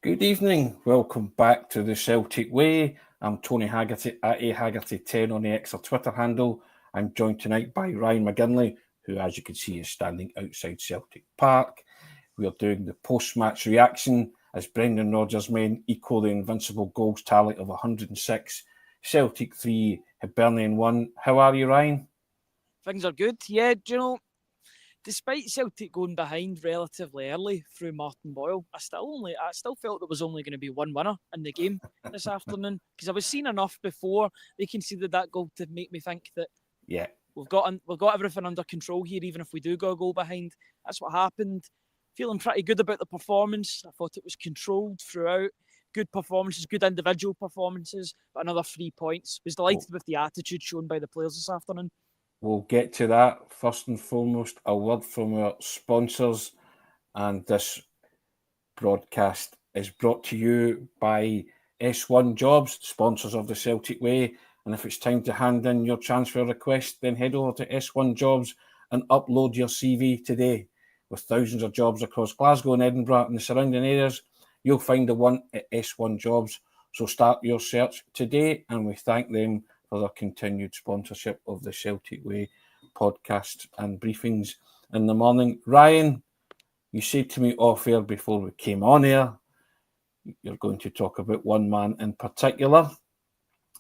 Good evening, welcome back to the Celtic Way. I'm Tony Haggerty at Haggerty10 on the X or Twitter handle. I'm joined tonight by Ryan McGinlay, who as you can see is standing outside Celtic Park. We are doing the post-match reaction as Brendan Rodgers' men equal the invincible goals tally of 106, Celtic 3, Hibernian 1. How are you, Ryan? Things are good. Yeah, do you know, despite Celtic going behind relatively early through Martin Boyle, I still felt there was only going to be one winner in the game this afternoon, because I was seeing enough before they conceded that goal to make me think that we've got everything under control here, even if we do go a goal behind. That's what happened. Feeling pretty good about the performance. I thought it was controlled throughout. Good performances, good individual performances, but another 3 points. Was delighted with the attitude shown by the players this afternoon. We'll get to that. First and foremost, a word from our sponsors. And this broadcast is brought to you by S1 Jobs, sponsors of the Celtic Way. And if it's time to hand in your transfer request, then head over to S1 Jobs and upload your CV today. With thousands of jobs across Glasgow and Edinburgh and the surrounding areas, you'll find the one at S1 Jobs. So start your search today, and we thank them for their continued sponsorship of the Celtic Way podcasts and briefings in the morning. Ryan, you said to me off air before we came on air, you're going to talk about one man in particular,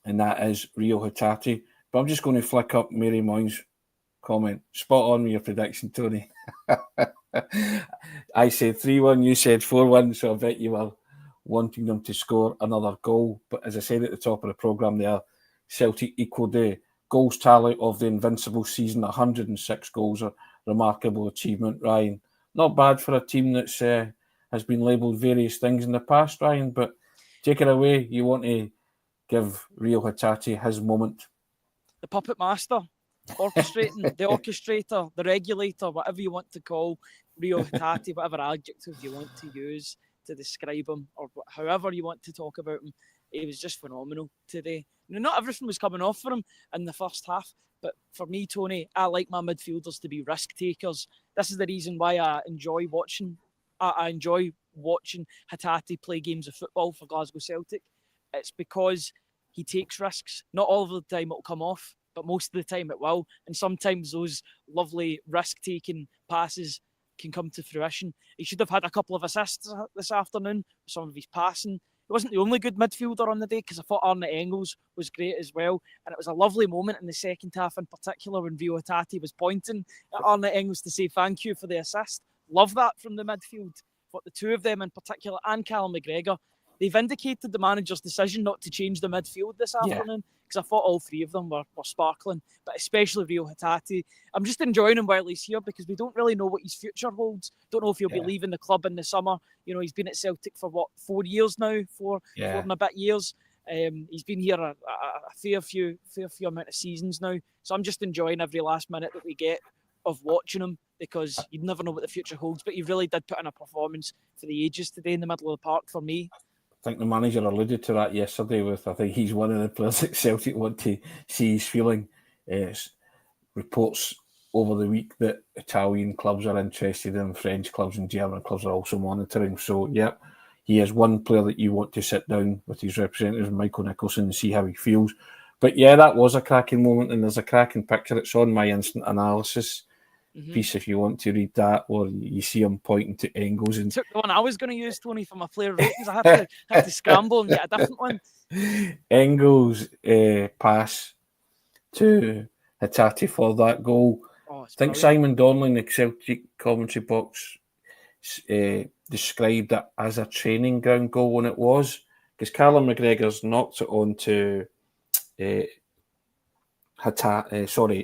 and that is Reo Hatate. But I'm just going to flick up Mary Moyne's comment. Spot on with your prediction, Tony. I said 3-1, you said 4-1, so I bet you were wanting them to score another goal. But as I said at the top of the programme there, Celtic equalled the goals tally of the invincible season, 106 goals, a remarkable achievement, Ryan. Not bad for a team that has been labelled various things in the past, Ryan, but take it away. You want to give Reo Hatate his moment. The puppet master, orchestrating, the orchestrator, the regulator, whatever you want to call Reo Hatate, whatever adjective you want to use to describe him, or however you want to talk about him. He was just phenomenal today. Not everything was coming off for him in the first half, but for me, Tony, I like my midfielders to be risk takers. This is the reason why I enjoy watching Hatate play games of football for Glasgow Celtic. It's because he takes risks. Not all of the time it'll come off, but most of the time it will. And sometimes those lovely risk-taking passes can come to fruition. He should have had a couple of assists this afternoon with some of his passing. He wasn't the only good midfielder on the day, because I thought Arne Engels was great as well. And it was a lovely moment in the second half in particular when Reo Hatate was pointing at Arne Engels to say thank you for the assist. Love that from the midfield. But the two of them in particular, and Callum McGregor, they vindicated the manager's decision not to change the midfield this afternoon, because I thought all three of them were sparkling, but especially Reo Hatate. I'm just enjoying him while he's here, because we don't really know what his future holds. Don't know if he'll be leaving the club in the summer. You know, he's been at Celtic for 4 years now, four and a bit years. He's been here a fair few amount of seasons now. So I'm just enjoying every last minute that we get of watching him, because you never know what the future holds. But he really did put in a performance for the ages today in the middle of the park for me. I think the manager alluded to that yesterday I think he's one of the players that Celtic want to see his feeling. Reports over the week that Italian clubs are interested in, French clubs and German clubs are also monitoring. So, he is one player that you want to sit down with his representative, Michael Nicholson, and see how he feels. But that was a cracking moment, and there's a cracking picture. It's on my instant analysis piece if you want to read that, or you see him pointing to Engels. And took the one I was going to use, Tony, for my player ratings. I had to scramble and get a different one. Engels' pass to Hatate for that goal. I think brilliant. Simon Donnelly in the Celtic commentary box described it as a training ground goal when it was, because Callum McGregor's knocked it on to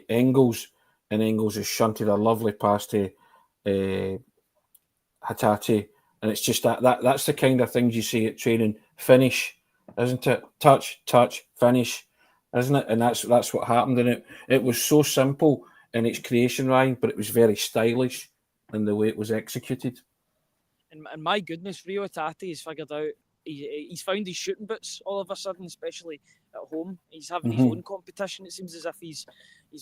Engels, and Engels has shunted a lovely pass to Hatate, and it's just that's the kind of things you see at training. Finish, isn't it? Touch, finish, isn't it? And that's what happened, and it was so simple in its creation, Ryan, but it was very stylish in the way it was executed. And my goodness, Reo Hatate has figured out he's found his shooting boots all of a sudden, especially at home. He's having his own competition. It seems as if he's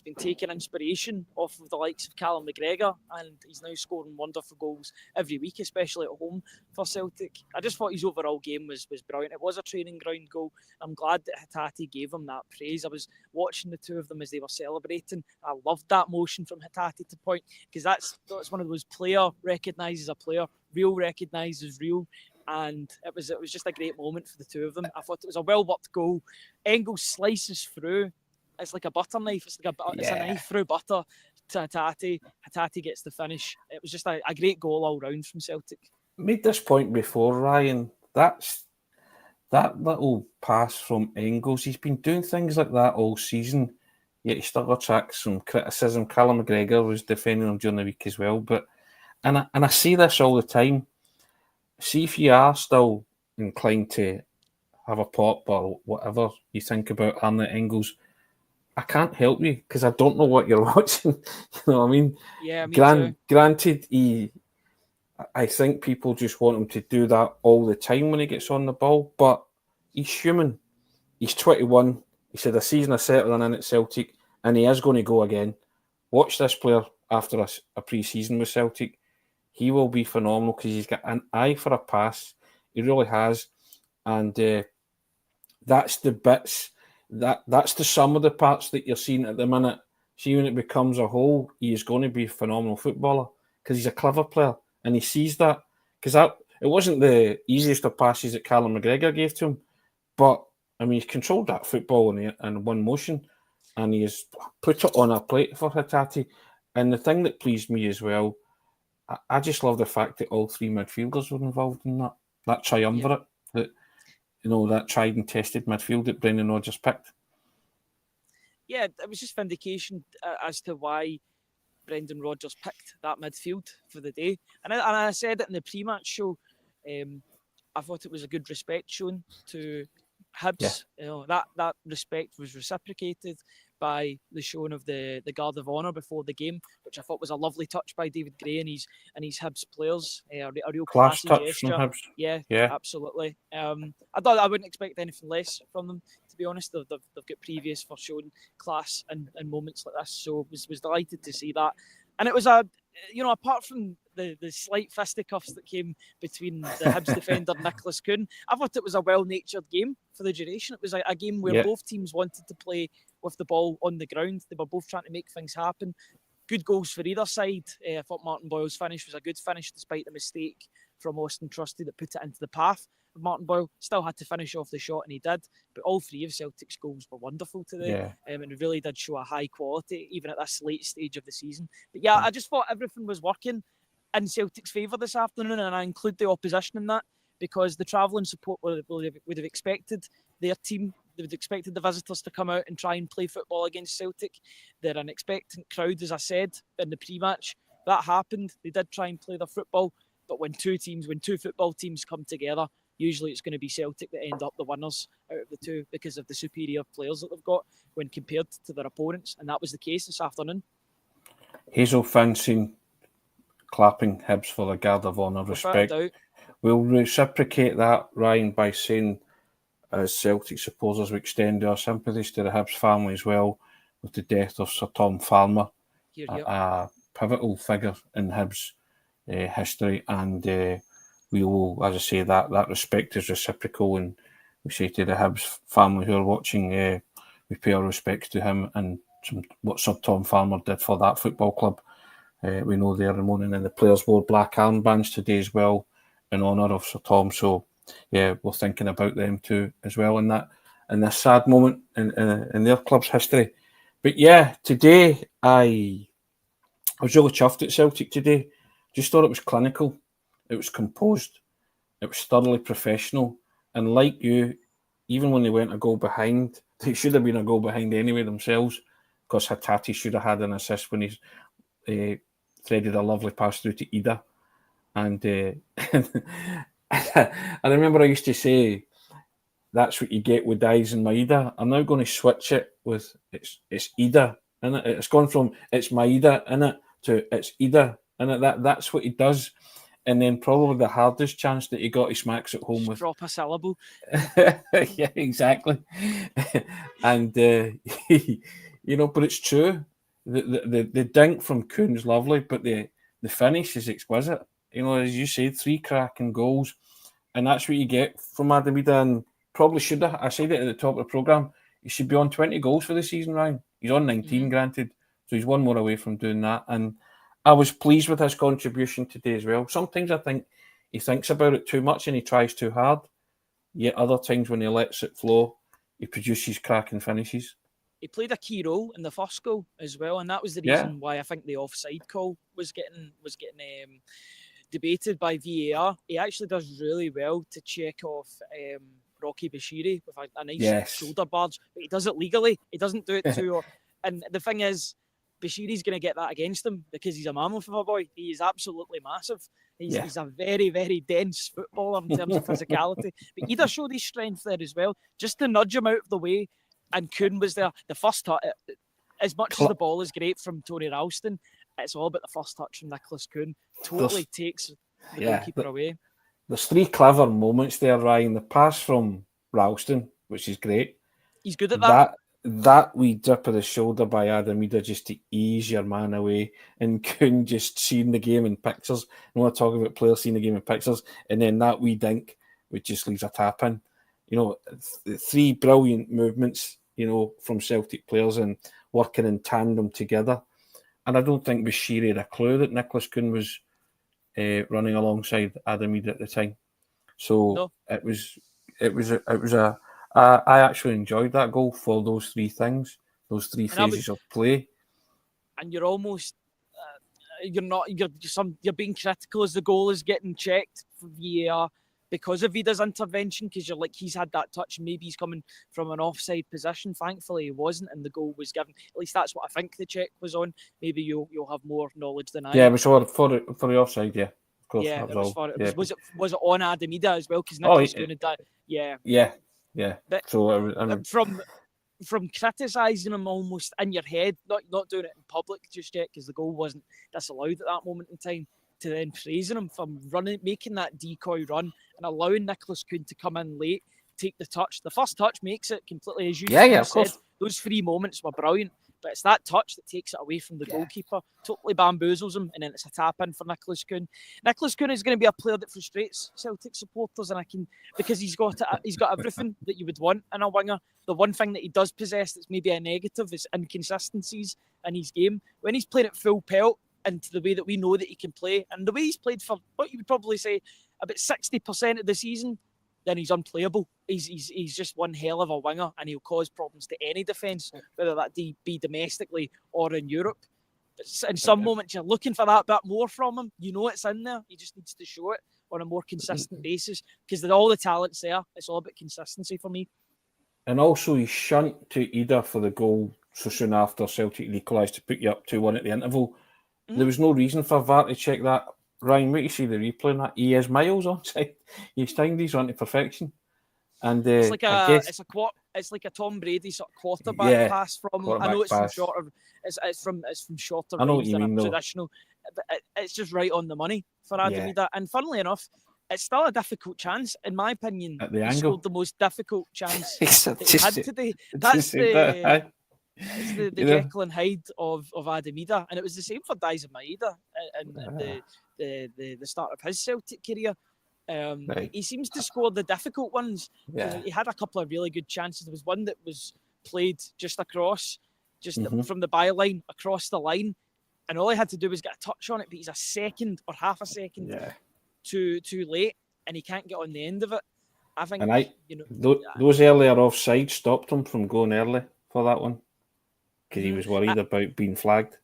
been taking inspiration off of the likes of Callum McGregor, and he's now scoring wonderful goals every week, especially at home for Celtic. I just thought his overall game was brilliant. It was a training ground goal. I'm glad that Hatate gave him that praise. I was watching the two of them as they were celebrating. I loved that motion from Hatate to point, because that's one of those player recognises a player, Reo recognises Reo. And it was just a great moment for the two of them. I thought it was a well-worked goal. Engels slices through. It's like a butter knife. It's a knife through butter to Hatate. Hatate gets the finish. It was just a great goal all round from Celtic. Made this point before, Ryan. That little pass from Engels. He's been doing things like that all season, yet he still attracts some criticism. Callum McGregor was defending him during the week as well. And I see this all the time. See if you are still inclined to have a pop or whatever you think about Arnett Engels, I can't help you because I don't know what you're watching. You know what I mean? Yeah, me too. Granted, I think people just want him to do that all the time when he gets on the ball, but he's human. He's 21. He's had a season of settling in at Celtic, and he is going to go again. Watch this player after a pre-season with Celtic. He will be phenomenal because he's got an eye for a pass. He really has. And that's the bits, that's the sum of the parts that you're seeing at the minute. See, when it becomes a whole, he is going to be a phenomenal footballer because he's a clever player and he sees that. Because it wasn't the easiest of passes that Callum McGregor gave to him, but I mean, he's controlled that football in one motion and he has put it on a plate for Hatate. And the thing that pleased me as well, I just love the fact that all three midfielders were involved in that triumvirate, that tried and tested midfield that Brendan Rodgers picked. Yeah, it was just vindication as to why Brendan Rodgers picked that midfield for the day. And I said it in the pre-match show, I thought it was a good respect shown to Hibs. Yeah. That respect was reciprocated by the showing of the Guard of Honour before the game, which I thought was a lovely touch by David Gray and his Hibs players. A real class touch gesture. From Hibs. Yeah, absolutely. I wouldn't expect anything less from them, to be honest. They've got previous for showing class and moments like this, so was delighted to see that. And it was apart from the slight fisticuffs that came between the Hibs defender Nicholas Kuhn, I thought it was a well-natured game for the duration. It was a game where both teams wanted to play with the ball on the ground. They were both trying to make things happen. Good goals for either side. I thought Martin Boyle's finish was a good finish despite the mistake from Austin Trusty that put it into the path of Martin Boyle. Still had to finish off the shot and he did. But all three of Celtic's goals were wonderful today. And it really did show a high quality even at this late stage of the season. But I just thought everything was working in Celtic's favour this afternoon, and I include the opposition in that because the travelling support would have expected their team. They would have expected the visitors to come out and try and play football against Celtic. They're an expectant crowd, as I said in the pre-match. That happened. They did try and play their football, but when two football teams come together, usually it's going to be Celtic that end up the winners out of the two because of the superior players that they've got when compared to their opponents, and that was the case this afternoon. Hazel Finson clapping Hibs for the Guard of Honour respect. We'll reciprocate that, Ryan, by saying as Celtic supporters we extend our sympathies to the Hibs family as well with the death of Sir Tom Farmer, a pivotal figure in Hibs history, and we will, as I say, that respect is reciprocal, and we say to the Hibs family who are watching, we pay our respects to him and what Sir Tom Farmer did for that football club. We know they're mourning, and the players wore black armbands today as well in honour of Sir Tom. So, we're thinking about them too as well in this sad moment in their club's history. But today I was really chuffed at Celtic today. Just thought it was clinical, it was composed, it was thoroughly professional, and like you, even when they went a goal behind, they should have been a goal behind anyway themselves, because Hatate should have had an assist when he threaded a lovely pass through to Idah. And I remember I used to say, that's what you get with Dies in Idah. I'm now going to switch it with it's Idah, innit? It's gone from it's Idah, innit, to it's Idah, innit? That's what he does. and then probably the hardest chance that he got, he smacks it home with. Drop a syllable. Yeah, exactly. And but it's true. The dink from Kuhn's lovely, but the finish is exquisite. As you said, 3 cracking goals, and that's what you get from Adam Idah. And probably should have. I said it at the top of the programme. He should be on 20 goals for the season, Ryan. He's on 19, granted, so he's one more away from doing that. And I was pleased with his contribution today as well. Sometimes I think he thinks about it too much and he tries too hard. Yet other times when he lets it flow, he produces cracking finishes. He played a key role in the first goal as well, and that was the reason why I think the offside call was getting debated by VAR. He actually does really well to check off Rocky Bashiri with a nice shoulder barge, but he does it legally. He doesn't do it too. And the thing is, Bashiri's going to get that against him because he's a mammoth of a boy. He is absolutely massive. He's a very, very dense footballer in terms of physicality. But Idah showed his strength there as well. Just to nudge him out of the way, and Kuhn was there. The first touch, as much as the ball is great from Tony Ralston, it's all about the first touch from Nicholas Kuhn. Totally takes the goalkeeper away. There's 3 clever moments there, Ryan. The pass from Ralston, which is great. He's good at that. That wee dip of the shoulder by Adam Idah just to ease your man away, and Kuhn just seeing the game in pictures. And we're talking about players seeing the game in pictures, and then that wee dink, which just leaves a tap in. 3 brilliant movements, from Celtic players and working in tandem together. And I don't think Bashiri had a clue that Nicholas Kuhn was running alongside Adam Idah at the time. So it was I actually enjoyed that goal for those 3 things, those 3 phases of play. And you're almost you're being critical as the goal is getting checked for VAR because of Idah's intervention, because you're like, he's had that touch, maybe he's coming from an offside position. Thankfully he wasn't, and the goal was given. At least that's what I think the check was on. Maybe you'll have more knowledge than I. Yeah, it was for the offside, yeah. Of course, yeah, that was all. Was it on Adam Idah as well? Because Nicholas Kuhn had that. Yeah. But so from criticising him almost in your head, not doing it in public just yet, because the goal wasn't disallowed at that moment in time, to then praising him for making that decoy run and allowing Nicholas Kuhn to come in late, take the touch. The first touch makes it completely, as you said. Those 3 moments were brilliant, but it's that touch that takes it away from the goalkeeper, totally bamboozles him, and then it's a tap in for Nicholas Kuhn. Nicholas Kuhn is going to be a player that frustrates Celtic supporters, and because he's got everything that you would want in a winger. The one thing that he does possess that's maybe a negative is inconsistencies in his game. When he's playing at full pelt, into the way that we know that he can play, and the way he's played for what you would probably say about 60% of the season, then he's unplayable. He's just one hell of a winger, and he'll cause problems to any defence, whether that be domestically or in Europe. But in some moments you're looking for that bit more from him. It's in there. He just needs to show it on a more consistent basis, because all the talent's there. It's all about consistency for me. And also he shunt to Idah for the goal so soon after Celtic equalised to put you up 2-1 at the interval. There was no reason for VAR to check that. Ryan, wait to see the replay on that. He is miles onside. He's timed these on to perfection. And it's like a Tom Brady sort of quarterback pass from. I know it's from shorter. It's from shorter range than a traditional. But it's just right on the money for Adam Idah. And funnily enough, it's still a difficult chance, in my opinion. At the he angle, scored the most difficult chance that he had today. That's the. It's the Jekyll and Hyde of Adam Idah, and it was the same for Daizen Maeda and the start of his Celtic career. He seems to score the difficult ones. He had a couple of really good chances. There was one that was played just across, from the byline across the line, and all he had to do was get a touch on it, but he's a second or half a second too late, and he can't get on the end of it. I think those earlier offside stopped him from going early for that one, because he was worried about being flagged.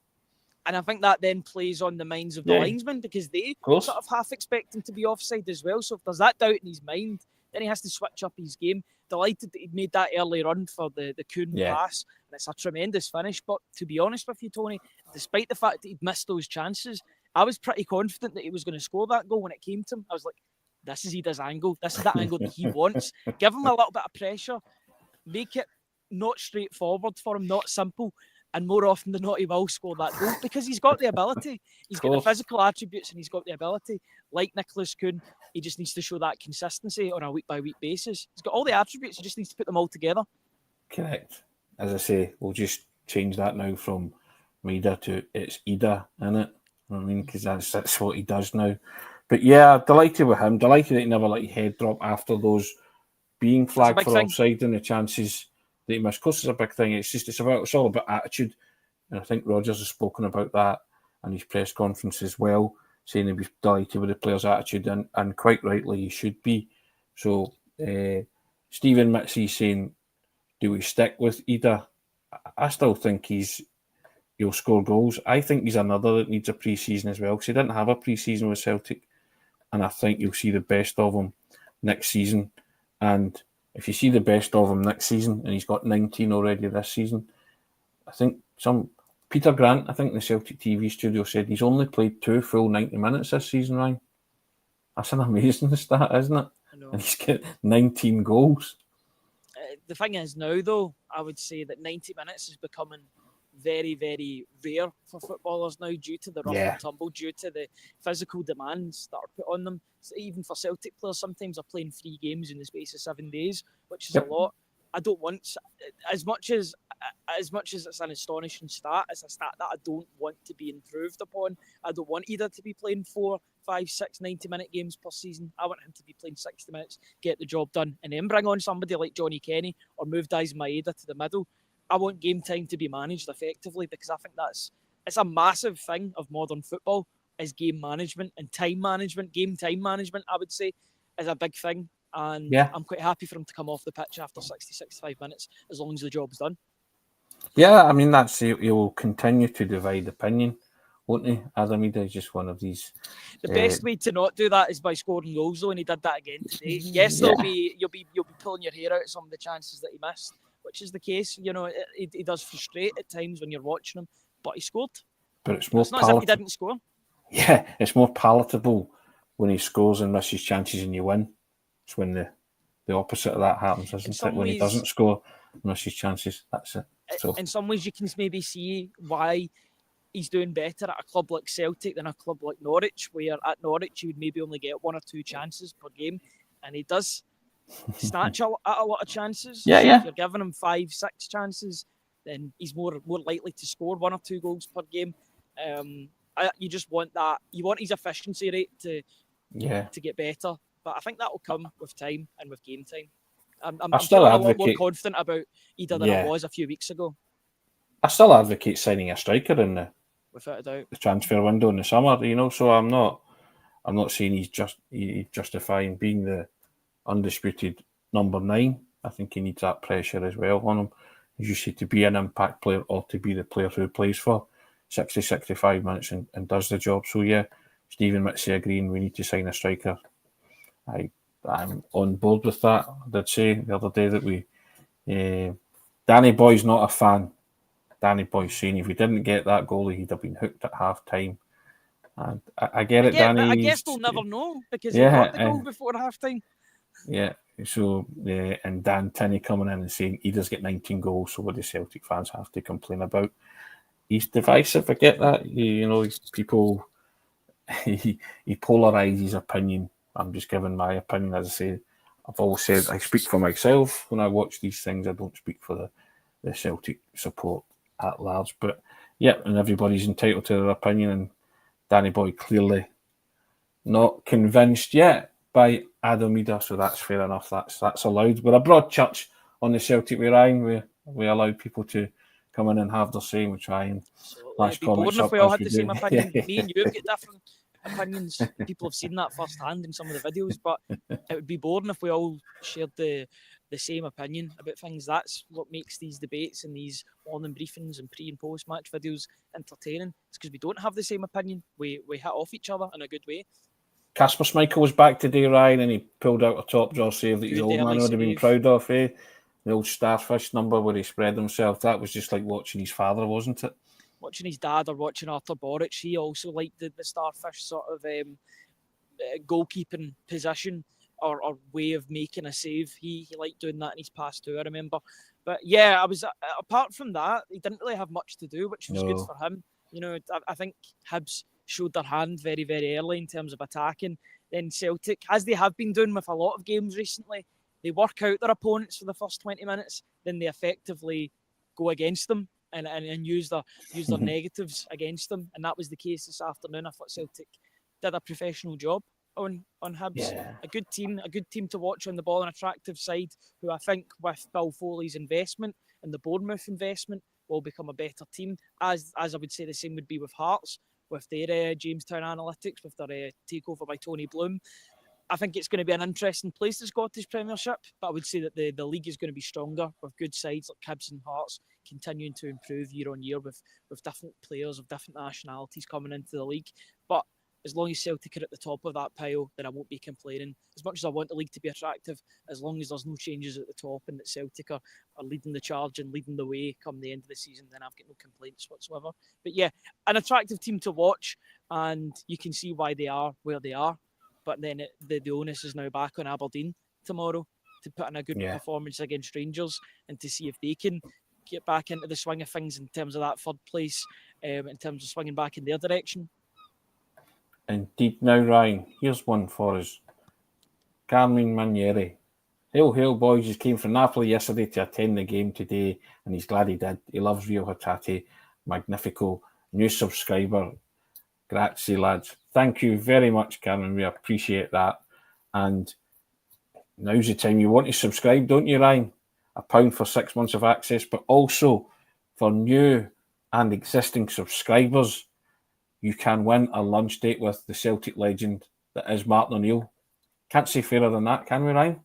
And I think that then plays on the minds of the linesmen, because they sort of half expect him to be offside as well. So if there's that doubt in his mind, then he has to switch up his game. Delighted that he'd made that early run for the Kuhn pass. And it's a tremendous finish. But to be honest with you, Tony, despite the fact that he'd missed those chances, I was pretty confident that he was going to score that goal when it came to him. I was like, this is Idah's angle. This is the angle that he wants. Give him a little bit of pressure. Make it not straightforward for him, not simple. And more often than not, he will score that goal because he's got the ability. He's got the physical attributes and he's got the ability. Like Nicholas Kuhn, he just needs to show that consistency on a week-by-week basis. He's got all the attributes. He just needs to put them all together. Correct. As I say, we'll just change that now from Idah to it's Idah, innit? I mean, because that's what he does now. But yeah, delighted with him. Delighted that he never let his head drop after those being flagged for offside and the chances that he missed. Of course, it's a big thing. It's all about attitude. And I think Rodgers has spoken about that in his press conference as well, saying he was delighted with the players' attitude, and quite rightly he should be. So Stephen Mitzi saying, do we stick with Idah? I still think he'll score goals. I think he's another that needs a pre-season as well, because he didn't have a pre-season with Celtic, and I think you'll see the best of him next season. And if you see the best of him next season, and he's got 19 already this season, I think Peter Grant, I think the Celtic TV studio said he's only played 2 full 90 minutes this season, Ryan. That's an amazing stat, isn't it? I know. And he's got 19 goals. The thing is now, though, I would say that 90 minutes is becoming very, very rare for footballers now due to the rough and tumble, due to the physical demands that are put on them. So even for Celtic players, sometimes are playing 3 games in the space of 7 days, which is a lot. I don't want, as much as it's an astonishing stat, it's a stat that I don't want to be improved upon. I don't want Idah to be playing 4, 5, 6, 90-minute games per season. I want him to be playing 60 minutes, get the job done, and then bring on somebody like Johnny Kenny or move Daiz Maeda to the middle. I want game time to be managed effectively, because I think it's a massive thing of modern football, is game management and time management. Game time management, I would say, is a big thing. And I'm quite happy for him to come off the pitch after 60, 65 minutes, as long as the job's done. Yeah, I mean, he will continue to divide opinion, won't he? Adam Idah is just one of these. The best way to not do that is by scoring goals, though, and he did that again today. Yes, you'll be pulling your hair out at some of the chances that he missed, which is the case. You know, he does frustrate at times when you're watching him, but he scored. But it's more not as if he didn't score. Yeah, it's more palatable when he scores and misses chances and you win. It's when the opposite of that happens, isn't it? When he doesn't score and misses chances, that's it. So in some ways, you can maybe see why he's doing better at a club like Celtic than a club like Norwich, where at Norwich he would maybe only get 1 or 2 chances per game, and he does snatch at a lot of chances. If you're giving him 5, 6 chances, then he's more likely to score 1 or 2 goals per game. You just want that. You want his efficiency rate to get better, but I think that will come with time and with game time. I'm still a lot more confident about Idah than I was a few weeks ago. I still advocate signing a striker in without a doubt, the transfer window in the summer. You know, so I'm not saying he's justifying being the undisputed number 9. I think he needs that pressure as well on him, as you say, to be an impact player or to be the player who plays for 60, 65 minutes and does the job. So yeah, Stephen Mitzi agreeing we need to sign a striker. I'm on board with that. I did say the other day that Danny Boy's not a fan. Danny Boy's saying if we didn't get that goalie, he'd have been hooked at half time. And I get it, Danny. I guess we'll never know because he got the goal before half time. Yeah. So and Dan Tinney coming in and saying he does get 19 goals, so what do Celtic fans have to complain about? He's divisive. I get that. You know, people. He polarises opinion. I'm just giving my opinion. As I say, I've always said I speak for myself when I watch these things. I don't speak for the Celtic support at large. But yeah, and everybody's entitled to their opinion. And Danny Boy clearly not convinced yet by Adam Idah, so that's fair enough. That's allowed. We're a broad church on the Celtic way, Ryan. We allow people to come in and have their say. We try and lash comments up. If we all had the same opinion, me and you have got different opinions. People have seen that firsthand in some of the videos, but it would be boring if we all shared the same opinion about things. That's what makes these debates and these morning briefings and pre and post match videos entertaining. It's because we don't have the same opinion. We hit off each other in a good way. Kasper Schmeichel was back today, Ryan, and he pulled out a top draw save that his old man would have been proud of. The old starfish number where he spread himself. That was just like watching his father, wasn't it? Watching his dad or watching Arthur Boric. He also liked the starfish sort of goalkeeping position. or way of making a save. He liked doing that in his past too, I remember. But yeah, apart from that, he didn't really have much to do, which was good for him. I think Hibs showed their hand very, very early in terms of attacking. Then Celtic, as they have been doing with a lot of games recently, they work out their opponents for the first 20 minutes, then they effectively go against them and use their negatives against them. And that was the case this afternoon. I thought Celtic did a professional job on Hibs. Yeah. A good team to watch on the ball, an attractive side who I think with Bill Foley's investment and the Bournemouth investment will become a better team, as I would say the same would be with Hearts, with their Jamestown Analytics, with their takeover by Tony Bloom. I think it's going to be an interesting place, the Scottish Premiership, but I would say that the league is going to be stronger with good sides like Hibs and Hearts continuing to improve year on year with different players of different nationalities coming into the league. But as long as Celtic are at the top of that pile, then I won't be complaining. As much as I want the league to be attractive, as long as there's no changes at the top and that Celtic are leading the charge and leading the way come the end of the season, then I've got no complaints whatsoever. But yeah, an attractive team to watch, and you can see why they are where they are. But then the onus is now back on Aberdeen tomorrow to put in a good performance against Rangers and to see if they can get back into the swing of things in terms of that third place, in terms of swinging back in their direction. Indeed. Now, Ryan, here's one for us. Carmine Manieri. Hail, boys. He came from Napoli yesterday to attend the game today, and he's glad he did. He loves Reo Hatate. Magnifico. New subscriber. Grazie, lads. Thank you very much, Carmen. We appreciate that. And now's the time. You want to subscribe, don't you, Ryan? £1 for 6 months of access, but also for new and existing subscribers, you can win a lunch date with the Celtic legend that is Martin O'Neill. Can't say fairer than that, can we, Ryan?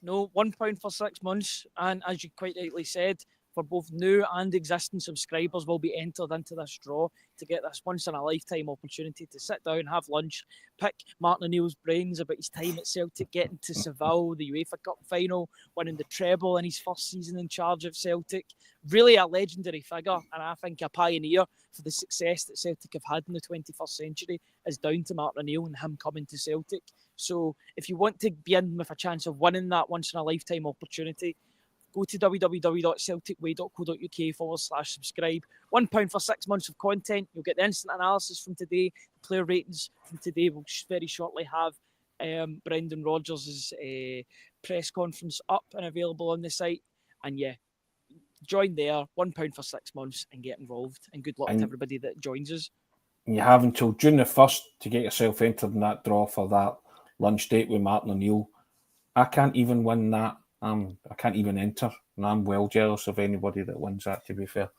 No, £1 for 6 months. And as you quite rightly said, for both new and existing subscribers will be entered into this draw to get this once-in-a-lifetime opportunity to sit down, have lunch, pick Martin O'Neill's brains about his time at Celtic, getting to Seville, the UEFA Cup final, winning the treble in his first season in charge of Celtic. Really a legendary figure, and I think a pioneer for the success that Celtic have had in the 21st century is down to Martin O'Neill and him coming to Celtic. So if you want to be in with a chance of winning that once-in-a-lifetime opportunity, go to www.celticway.co.uk/subscribe. £1 for 6 months of content. You'll get the instant analysis from today, the player ratings from today. We'll very shortly have Brendan Rodgers' press conference up and available on the site. And yeah, join there, £1 for 6 months and get involved. And good luck to everybody that joins us. You have until June the 1st to get yourself entered in that draw for that lunch date with Martin O'Neill. I can't even win that. I can't even enter, and I'm well jealous of anybody that wins that, to be fair.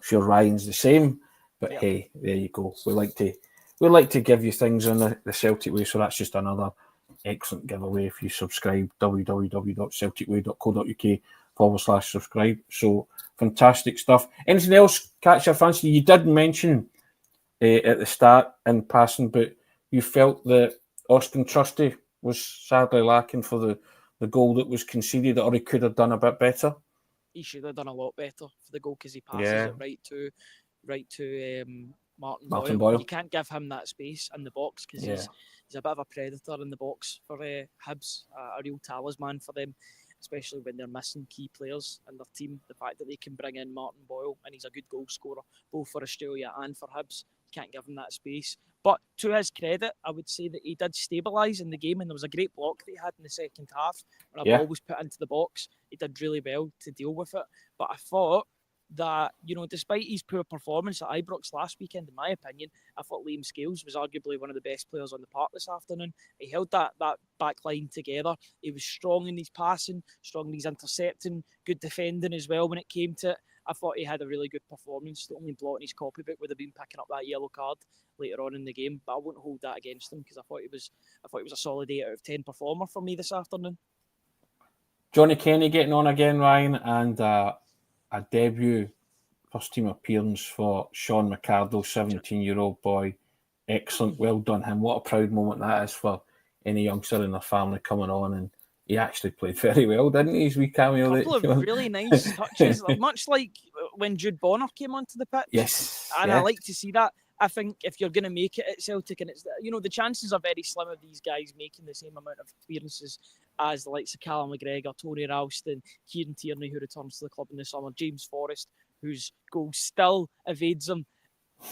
Sure, Ryan's the same, but hey, there you go. We like to give you things on the Celtic way, so that's just another excellent giveaway if you subscribe. www.celticway.co.uk/subscribe. So fantastic stuff. Anything else catch your fancy? You did mention at the start in passing, but you felt that Austin Trusty was sadly lacking for the goal that was conceded, or he could have done a bit better. He should have done a lot better for the goal because he passes it right to Martin Boyle. You can't give him that space in the box because he's a bit of a predator in the box for Hibs, a real talisman for them, especially when they're missing key players in their team. The fact that they can bring in Martin Boyle, and he's a good goal scorer, both for Australia and for Hibs. You can't give him that space. But to his credit, I would say that he did stabilise in the game, and there was a great block that he had in the second half when a ball was put into the box. He did really well to deal with it. But I thought that, despite his poor performance at Ibrox last weekend, in my opinion, I thought Liam Scales was arguably one of the best players on the park this afternoon. He held that back line together. He was strong in his passing, strong in his intercepting, good defending as well when it came to it. I thought he had a really good performance. The only blot in his copybook would have been picking up that yellow card later on in the game, but I wouldn't hold that against him because I thought he was a solid 8 out of 10 performer for me this afternoon. Johnny Kenny getting on again, Ryan, and a debut first team appearance for Sean McCardle, 17-year-old boy. Excellent, well done him. What a proud moment that is for any youngster in their family coming on, and he actually played very well, didn't he? His wee cameo. A couple of really nice touches, much like when Jude Bonner came onto the pitch. Yes. And I like to see that. I think if you're going to make it at Celtic, and it's, the chances are very slim of these guys making the same amount of appearances as the likes of Callum McGregor, Tony Ralston, Kieran Tierney, who returns to the club in the summer, James Forrest, whose goal still evades him.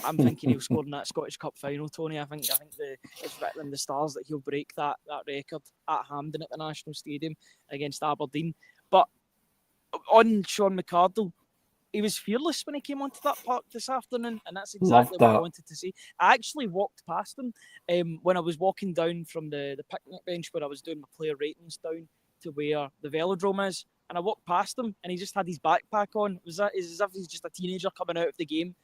I'm thinking he'll score in that Scottish Cup final, Tony. I think it's written in the stars that he'll break that record at Hampden at the National Stadium against Aberdeen. But on Sean McArdle, he was fearless when he came onto that park this afternoon, and that's exactly what I wanted to see. I actually walked past him when I was walking down from the picnic bench where I was doing my player ratings down to where the velodrome is, and I walked past him, and he just had his backpack on. It's as if he's just a teenager coming out of the game,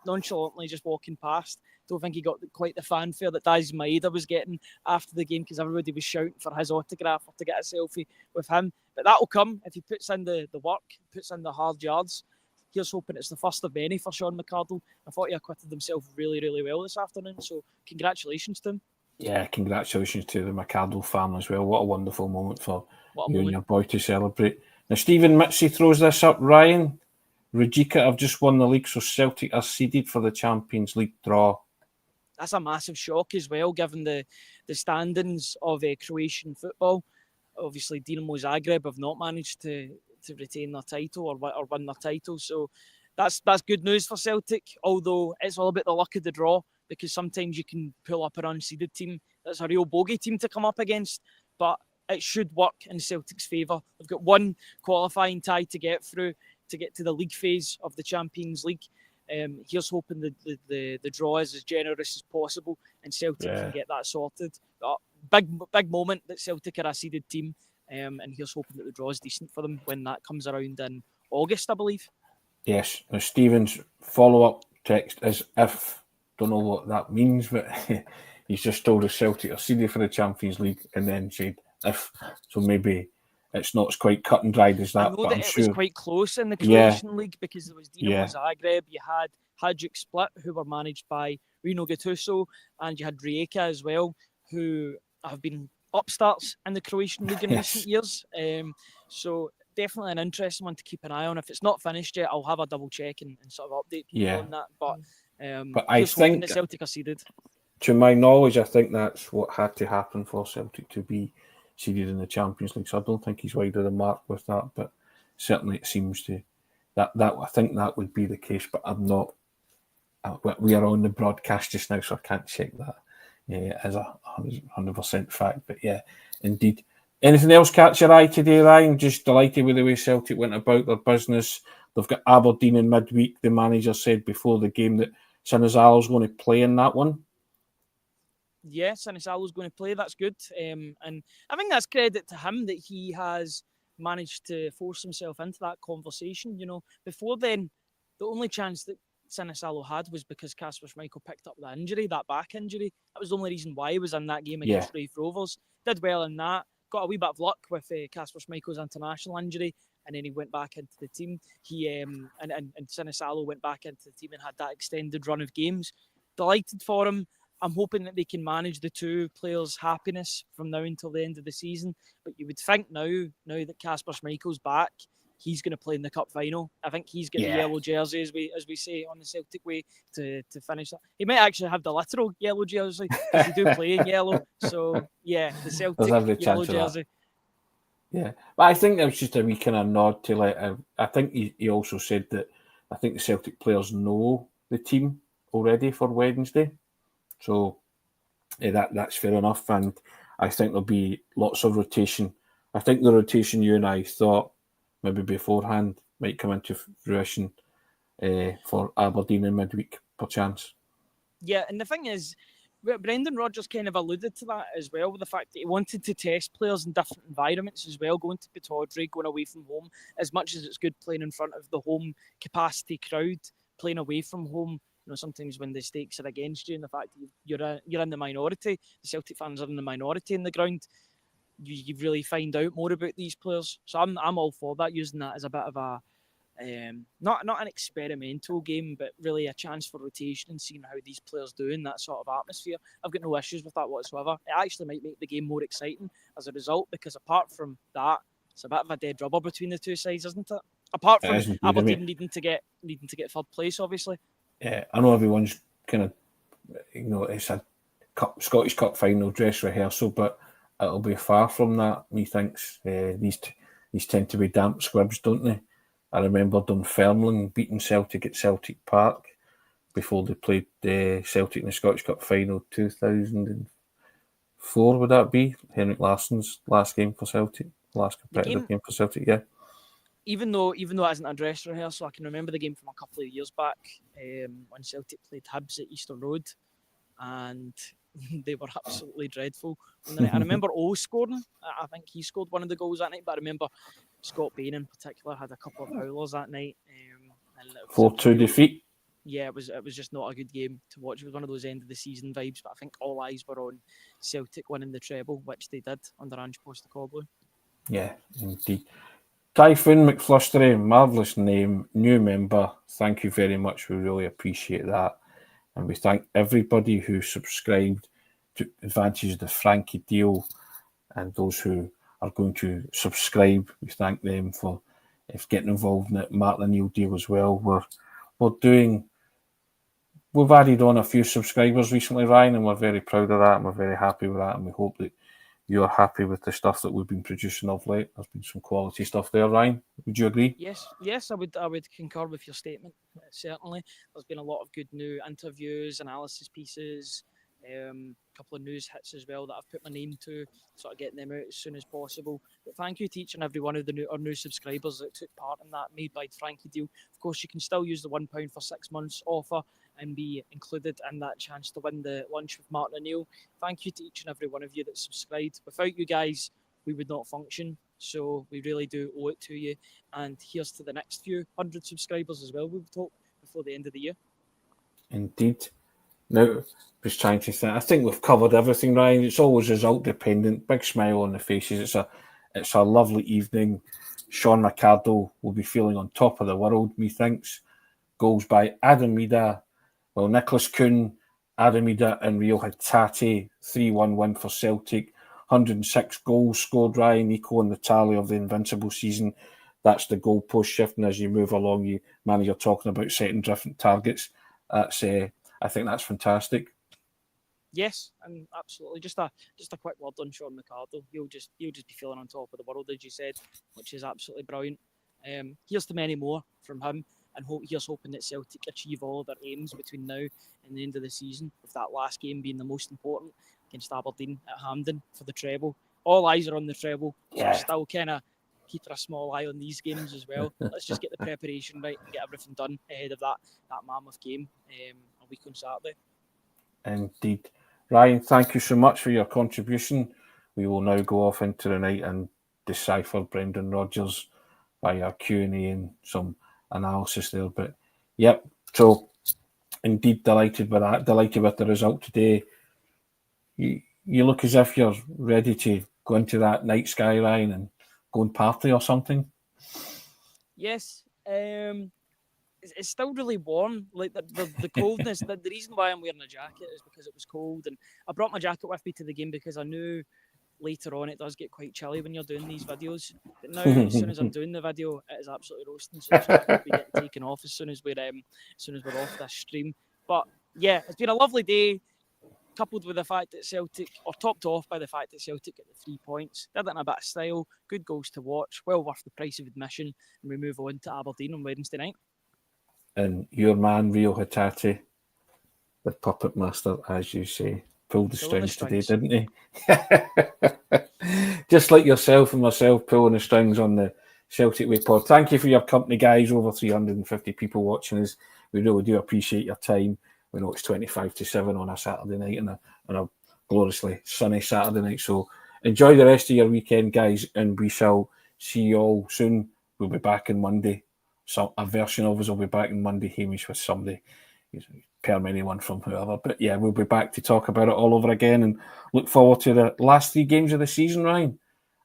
nonchalantly just walking past. Don't think he got quite the fanfare that Idah was getting after the game because everybody was shouting for his autograph or to get a selfie with him. But that'll come if he puts in the work, puts in the hard yards. Here's hoping it's the first of many for Sean McArdle. I thought he acquitted himself really, really well this afternoon. So congratulations to him. Yeah, congratulations to the McArdle family as well. What a wonderful moment for you and your boy to celebrate. Now, Stephen Mitzi throws this up. Ryan, Rijeka have just won the league, so Celtic are seeded for the Champions League draw. That's a massive shock as well, given the standings of Croatian football. Obviously, Dinamo Zagreb have not managed to retain their title or win their title. So that's good news for Celtic, although it's all about the luck of the draw, because sometimes you can pull up an unseeded team that's a real bogey team to come up against, but it should work in Celtic's favour. They've got one qualifying tie to get through to get to the league phase of the Champions League. Here's hoping the draw is as generous as possible and Celtic can get that sorted. Big moment that Celtic are a seeded team, and here's hoping that the draw is decent for them when that comes around in August, I believe. Yes. Now, Stephen's follow-up text is if. Don't know what that means, but he's just told us Celtic are seeded for the Champions League and then said if. So maybe it's not as quite cut and dried as that. I know but that I'm it sure was quite close in the Croatian League because there was Dinamo Zagreb, you had Hajduk Split, who were managed by Reno Gattuso, and you had Rijeka as well, who have been upstarts in the Croatian League in recent years. So definitely an interesting one to keep an eye on. If it's not finished yet, I'll have a double check and sort of update people on that. But I think that Celtic are seeded. To my knowledge, I think that's what had to happen for Celtic to be seeded in the Champions League. So I don't think he's wide of the mark with that, but certainly it seems to that I think that would be the case. But I'm not. We are on the broadcast just now, so I can't check that as a 100% fact. But yeah, indeed. Anything else catch your eye today, Ryan? Just delighted with the way Celtic went about their business. They've got Aberdeen in midweek. The manager said before the game that Sinisalo's going to play in that one. Yeah, Sinisalo's going to play. That's good. And I think that's credit to him that he has managed to force himself into that conversation. Before then, the only chance that Sinisalo had was because Kasper Schmeichel picked up the injury, that back injury. That was the only reason why he was in that game against Raith Rovers. Did well in that. Got a wee bit of luck with Kasper Schmeichel's international injury, and then he went back into the team. He and Sinisalo went back into the team and had that extended run of games. Delighted for him. I'm hoping that they can manage the two players' happiness from now until the end of the season. But you would think now that Kasper Schmeichel's back, he's going to play in the cup final. I think he's got the yellow jersey, as we say on the Celtic way, to finish that. He might actually have the literal yellow jersey because they do play in yellow. So yeah, the Celtic yellow jersey. Yeah, but I think that was just a wee kind of nod to I think he also said that I think the Celtic players know the team already for Wednesday. So that's fair enough, and I think there'll be lots of rotation. I think the rotation you and I thought maybe beforehand might come into fruition for Aberdeen in midweek, perchance. Yeah, and the thing is, Brendan Rodgers kind of alluded to that as well, with the fact that he wanted to test players in different environments as well, going to Pittodrie, going away from home. As much as it's good playing in front of the home capacity crowd, playing away from home, sometimes when the stakes are against you and the fact that you're in the minority, the Celtic fans are in the minority in the ground, you really find out more about these players. So I'm all for that, using that as a bit of a not an experimental game, but really a chance for rotation and seeing how these players do in that sort of atmosphere. I've got no issues with that whatsoever. It actually might make the game more exciting as a result, because apart from that, it's a bit of a dead rubber between the two sides, isn't it? Apart from Aberdeen needing to get third place, obviously. Yeah, I know everyone's kind of, it's a Scottish Cup final dress rehearsal, but it'll be far from that, methinks. These tend to be damp squibs, don't they? I remember Dunfermline beating Celtic at Celtic Park before they played Celtic in the Scottish Cup final 2004, would that be? Henrik Larsson's last game for Celtic, last competitive game for Celtic, yeah. Even though it isn't a dress rehearsal, I can remember the game from a couple of years back when Celtic played Hibs at Easter Road, and they were absolutely dreadful. I remember O scoring. I think he scored one of the goals that night, but I remember Scott Bain in particular had a couple of howlers that night. 4-2 defeat. Yeah, it was just not a good game to watch. It was one of those end of the season vibes, but I think all eyes were on Celtic winning the treble, which they did under Ange Postecoglou. Yeah, indeed. Typhoon McFlustery, marvellous name, new member. Thank you very much. We really appreciate that. And we thank everybody who subscribed, took advantage of the Frankie deal, and those who are going to subscribe. We thank them for getting involved in the Martin O'Neill deal as well. We've added on a few subscribers recently, Ryan, and we're very proud of that, and we're very happy with that, and we hope that you're happy with the stuff that we've been producing of late. There's been some quality stuff there, Ryan. Would you agree? Yes, I would concur with your statement. Certainly, there's been a lot of good new interviews, analysis pieces, a couple of news hits as well that I've put my name to, sort of getting them out as soon as possible. But thank you to each and every one of our new subscribers that took part in that Made by Frankie deal. Of course, you can still use the £1 for 6 months offer and be included in that chance to win the lunch with Martin O'Neill. Thank you to each and every one of you that subscribed. Without you guys, we would not function. So we really do owe it to you. And here's to the next few 100 subscribers as well, we would hope, before the end of the year. Indeed. Now, just trying to think. I think we've covered everything, Ryan. It's always result dependent. Big smile on the faces. It's a lovely evening. Sean McArdle will be feeling on top of the world, methinks. Goals by Adam Idah. Well, Nicholas Kuhn, Adam Idah and Reo Hatate, 3-1 win for Celtic. 106 goals scored, Ryan, equaling the tally of the Invincible season. That's the goalpost shifting as you move along. You're talking about setting different targets. I think that's fantastic. Yes, and absolutely. Just a quick word on Sean McArdle. He'll just be feeling on top of the world, as you said, which is absolutely brilliant. Here's to many more from him. And here's hoping that Celtic achieve all of their aims between now and the end of the season, with that last game being the most important against Aberdeen at Hampden for the treble. All eyes are on the treble. Yeah. So still kind of keeping a small eye on these games as well. Let's just get the preparation right and get everything done ahead of that mammoth game a week on Saturday. Indeed. Ryan, thank you so much for your contribution. We will now go off into the night and decipher Brendan Rodgers by our Q&A and some analysis there, but yep, so indeed delighted with that, delighted with the result today. You look as if you're ready to go into that night sky, Ryan, and go and party or something. Yes, it's still really warm, like the coldness. The reason why I'm wearing a jacket is because it was cold, and I brought my jacket with me to the game because I knew later on it does get quite chilly when you're doing these videos. But now, as soon as I'm doing the video, it is absolutely roasting. So it's not going to be getting taken off as soon as we're off this stream. But yeah, it's been a lovely day, coupled with the fact that Celtic, or topped off by the fact that Celtic get the 3 points. Did it in a bit of style, good goals to watch, well worth the price of admission, and we move on to Aberdeen on Wednesday night. And your man Reo Hatate, the puppet master, as you say, pulled the strings today, didn't he? Just like yourself and myself pulling the strings on the Celtic Way pod. Thank you for your company, guys. Over 350 people watching us. We really do appreciate your time. We know it's 25 to 7 on a Saturday night and a gloriously sunny Saturday night. So enjoy the rest of your weekend, guys, and we shall see you all soon. We'll be back on Monday. So a version of us will be back on Monday, Hamish, with somebody. Perm anyone from whoever. But yeah, we'll be back to talk about it all over again and look forward to the last 3 games of the season, Ryan.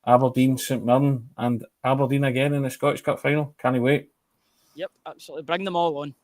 Aberdeen, St Mirren, and Aberdeen again in the Scottish Cup final. Can't wait. Yep, absolutely. Bring them all on.